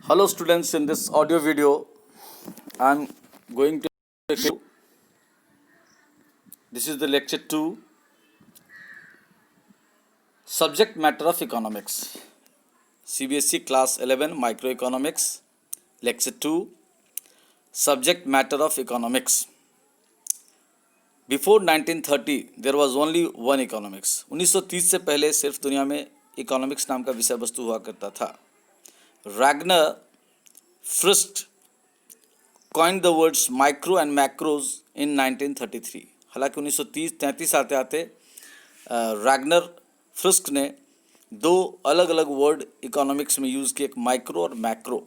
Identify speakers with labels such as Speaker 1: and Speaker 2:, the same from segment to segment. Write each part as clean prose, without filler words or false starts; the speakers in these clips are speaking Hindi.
Speaker 1: Hello students, in this audio video I am going to take you. This is the lecture 2, subject matter of economics, CBSE class 11 microeconomics, lecture 2, subject matter of economics. Before 1930 there was only one economics. 1930 से पहले सिर्फ दुनिया में इकोनॉमिक्स नाम का विषय वस्तु हुआ करता था. Ragnar Frost coined the words micro and macros in 1933. हालांकि 1933 आते आते रैगनर फ्रिस्क ने दो अलग अलग वर्ड इकोनॉमिक्स में यूज़ किए, एक माइक्रो और macro,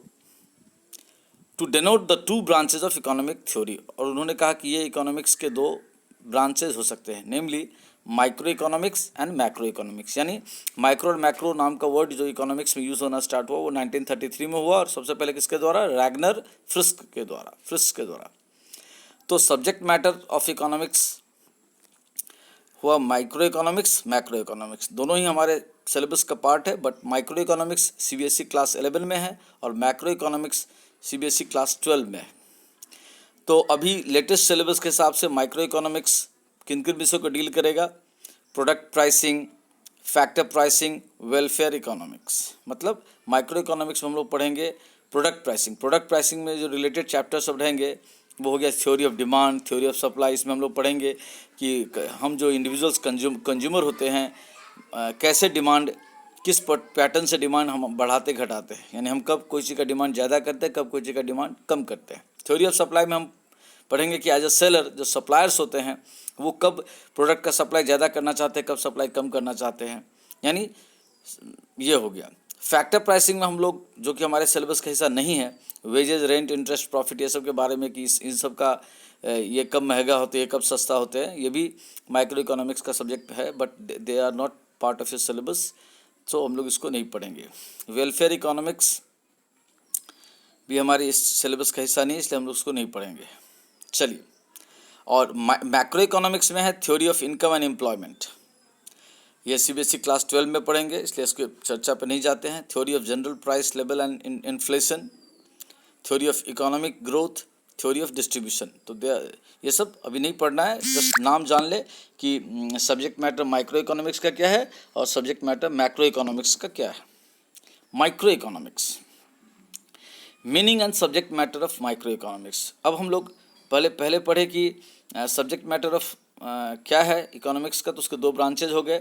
Speaker 1: to denote the two branches of economic theory. और उन्होंने कहा कि ये इकोनॉमिक्स के दो ब्रांचेज हो सकते हैं, namely microeconomics and macroeconomics. यानी माइक्रो और मैक्रो नाम का वर्ड जो इकोनॉमिक्स में यूज़ होना स्टार्ट हुआ वो 1933 में हुआ, और सबसे पहले किसके द्वारा? रैगनर फ्रिस्क के द्वारा. तो सब्जेक्ट मैटर ऑफ इकोनॉमिक्स हुआ माइक्रो इकोनॉमिक्स, मैक्रो इकोनॉमिक्स. दोनों ही हमारे सिलेबस का पार्ट है, but micro economics CBSE class 11 में है और मैक्रो इकोनॉमिक्स सीबीएसई क्लास 12 में है. तो अभी लेटेस्ट सिलेबस के हिसाब से माइक्रो इकोनॉमिक्स किन किन विषयों को डील करेगा? Product pricing, factor pricing, welfare economics. मतलब माइक्रो इकोनॉमिक्स में हम लोग पढ़ेंगे प्रोडक्ट प्राइसिंग. प्रोडक्ट प्राइसिंग में जो रिलेटेड चैप्टर सब रहेंगे वो हो गया theory of demand, theory of supply. इसमें हम लोग पढ़ेंगे कि हम जो इंडिविजुअल्स कंज्यूमर होते हैं कैसे डिमांड, किस पैटर्न से डिमांड हम बढ़ाते घटाते हैं, यानी हम कब कोई चीज़ का डिमांड ज़्यादा करते हैं, कब कोई चीज़ का डिमांड कम करते हैं. थ्योरी ऑफ सप्लाई में हम पढ़ेंगे कि एज अ सेलर जो सप्लायर्स होते हैं वो कब प्रोडक्ट का सप्लाई ज़्यादा करना चाहते हैं, कब सप्लाई कम करना चाहते हैं, यानी ये हो गया. फैक्टर प्राइसिंग में हम लोग, जो कि हमारे सिलेबस का हिस्सा नहीं है, वेजेस, रेंट, इंटरेस्ट, प्रॉफिट, ये सब के बारे में कि इन सब का ये कब महंगा होते हैं, कब सस्ता होते हैं, ये भी माइक्रो इकोनॉमिक्स का सब्जेक्ट है, but they are not part of your syllabus, तो हम लोग इसको नहीं पढ़ेंगे. वेलफेयर इकोनॉमिक्स भी हमारे इस सिलेबस का हिस्सा नहीं है, इसलिए हम लोग उसको नहीं पढ़ेंगे. चलिए, और मैक्रो इकोनॉमिक्स में है theory of income and employment. ये सीबीएसई क्लास 12 में पढ़ेंगे, इसलिए इसके चर्चा पर नहीं जाते हैं. Theory of general price level and inflation, theory of economic growth, theory of distribution. तो ये सब अभी नहीं पढ़ना है, जस्ट नाम जान ले कि सब्जेक्ट मैटर माइक्रो इकोनॉमिक्स का क्या है और सब्जेक्ट मैटर मैक्रो इकोनॉमिक्स का क्या है. Micro economics, meaning and subject matter of micro economics. अब हम लोग पहले पढ़े कि सब्जेक्ट मैटर ऑफ क्या है इकोनॉमिक्स का, तो उसके दो ब्रांचेज हो गए,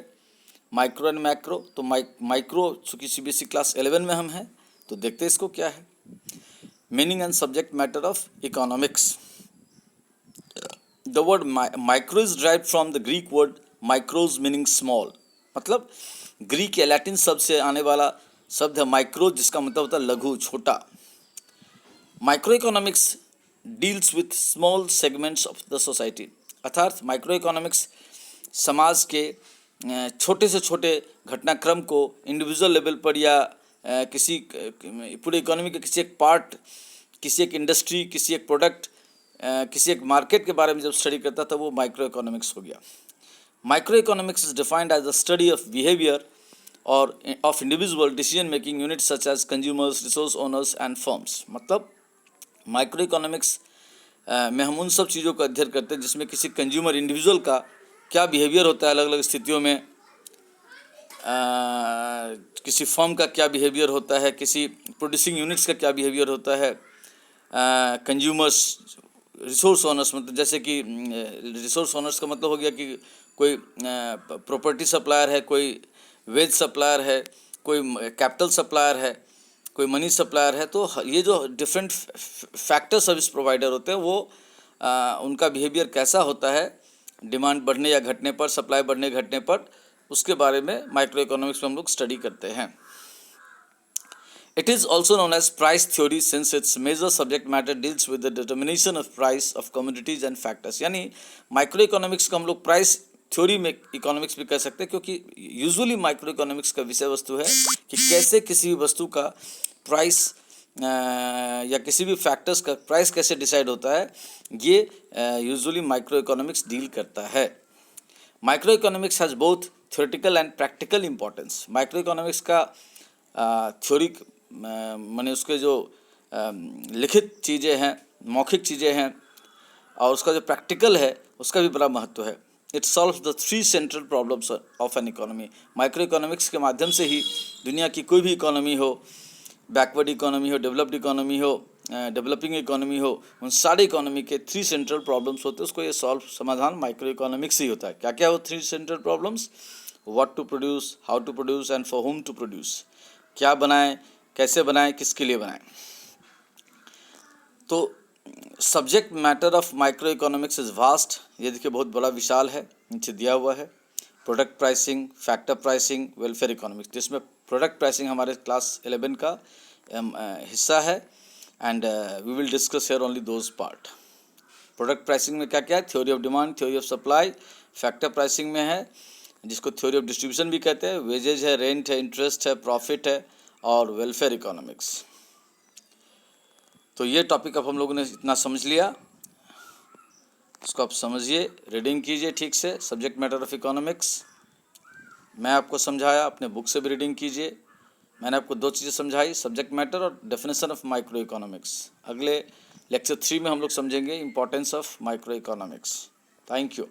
Speaker 1: माइक्रो एंड मैक्रो. तो माइक्रो चूँकि सीबीएसई क्लास 11 में हम हैं, तो देखते हैं इसको क्या है. Meaning and subject matter of economics. The word micro is derived from the Greek word माइक्रोज meaning small. मतलब ग्रीक या लैटिन शब्द से आने वाला शब्द है माइक्रो, जिसका मतलब होता है लघु, छोटा. Micro economics deals with small segments of the society. अर्थात माइक्रो इकोनॉमिक्स समाज के छोटे से छोटे घटनाक्रम को इंडिविजुअल लेवल पर या किसी पूरे इकोनॉमी के किसी एक पार्ट, किसी एक इंडस्ट्री, किसी एक प्रोडक्ट, किसी एक मार्केट के बारे में जब स्टडी करता था वो माइक्रो इकोनॉमिक्स हो गया. Microeconomics is defined as the study of behaviour और of individual decision making units such as consumers, resource owners and firms. मतलब माइक्रो इकोनॉमिक्स में हम उन सब चीज़ों का अध्ययन करते हैं जिसमें किसी कंज्यूमर इंडिविजुअल का क्या बिहेवियर होता है अलग अलग स्थितियों में, किसी फर्म का क्या बिहेवियर होता है, किसी प्रोड्यूसिंग यूनिट्स का क्या बिहेवियर होता है, कंज्यूमर्स, रिसोर्स ओनर्स. मतलब जैसे कि रिसोर्स ओनर्स का मतलब हो गया कि कोई प्रॉपर्टी सप्लायर है, कोई वेज सप्लायर है, कोई कैपिटल सप्लायर है, कोई मनी सप्लायर है. तो ये जो डिफरेंट फैक्टर सर्विस प्रोवाइडर होते हैं वो उनका बिहेवियर कैसा होता है डिमांड बढ़ने या घटने पर, सप्लाई बढ़ने घटने पर, उसके बारे में माइक्रो इकोनॉमिक्स में हम लोग स्टडी करते हैं. It is also known as price theory since its major subject matter deals with the determination of price of commodities and factors. यानी माइक्रो इकोनॉमिक्स को हम लोग प्राइस थ्योरी में इकोनॉमिक्स भी कह सकते हैं, क्योंकि यूजुअली माइक्रो इकोनॉमिक्स का विषय वस्तु है कि कैसे किसी भी वस्तु का प्राइस या किसी भी फैक्टर्स का प्राइस कैसे डिसाइड होता है, ये यूजुअली माइक्रो इकोनॉमिक्स डील करता है. Micro economics has both theoretical and practical importance. Micro economics का थ्योरी माने उसके जो लिखित चीज़ें हैं, मौखिक चीज़ें हैं, और उसका जो प्रैक्टिकल है उसका भी बड़ा महत्व है। It solves the 3 central problems of an economy. Micro economics के माध्यम से ही दुनिया की कोई भी इकोनॉमी हो, बैकवर्ड इकोनॉमी हो, डेवलप्ड इकोनॉमी हो, डेवलपिंग इकोनॉमी हो, उन सारे इकोनॉमी के 3 सेंट्रल प्रॉब्लम्स होते हैं, उसको ये समाधान माइक्रो इकोनॉमिक्स ही होता है। क्या क्या वो 3 central problems? What to produce, how to produce and for whom to produce. क्या बनाएं, कैसे बनाएं, किसके लिए बनाएं। तो subject matter of micro economics is vast. ये देखिए बहुत बड़ा विशाल है, नीचे दिया हुआ है। Product pricing, factor pricing, welfare economics, जिसमें प्रोडक्ट प्राइसिंग हमारे क्लास 11 का हिस्सा है, and we will discuss here only those part. Product pricing में क्या क्या है? Theory of demand, theory of supply. Factor pricing में है, जिसको थ्योरी ऑफ डिस्ट्रीब्यूशन भी कहते हैं, वेजेज है, रेंट है, इंटरेस्ट है, प्रॉफिट है, और वेलफेयर इकोनॉमिक्स। तो ये टॉपिक अब हम लोगों ने इतना समझ लिया, इसको आप समझिए, रीडिंग कीजिए ठीक से। सब्जेक्ट मैटर ऑफ इकोनॉमिक्स मैं आपको समझाया, अपने बुक से भी रीडिंग कीजिए। मैंने आपको 2 चीज़ें समझाई, सब्जेक्ट मैटर और डेफिनेशन ऑफ माइक्रो इकोनॉमिक्स। अगले लेक्चर 3 में हम लोग समझेंगे importance of micro economics. Thank you.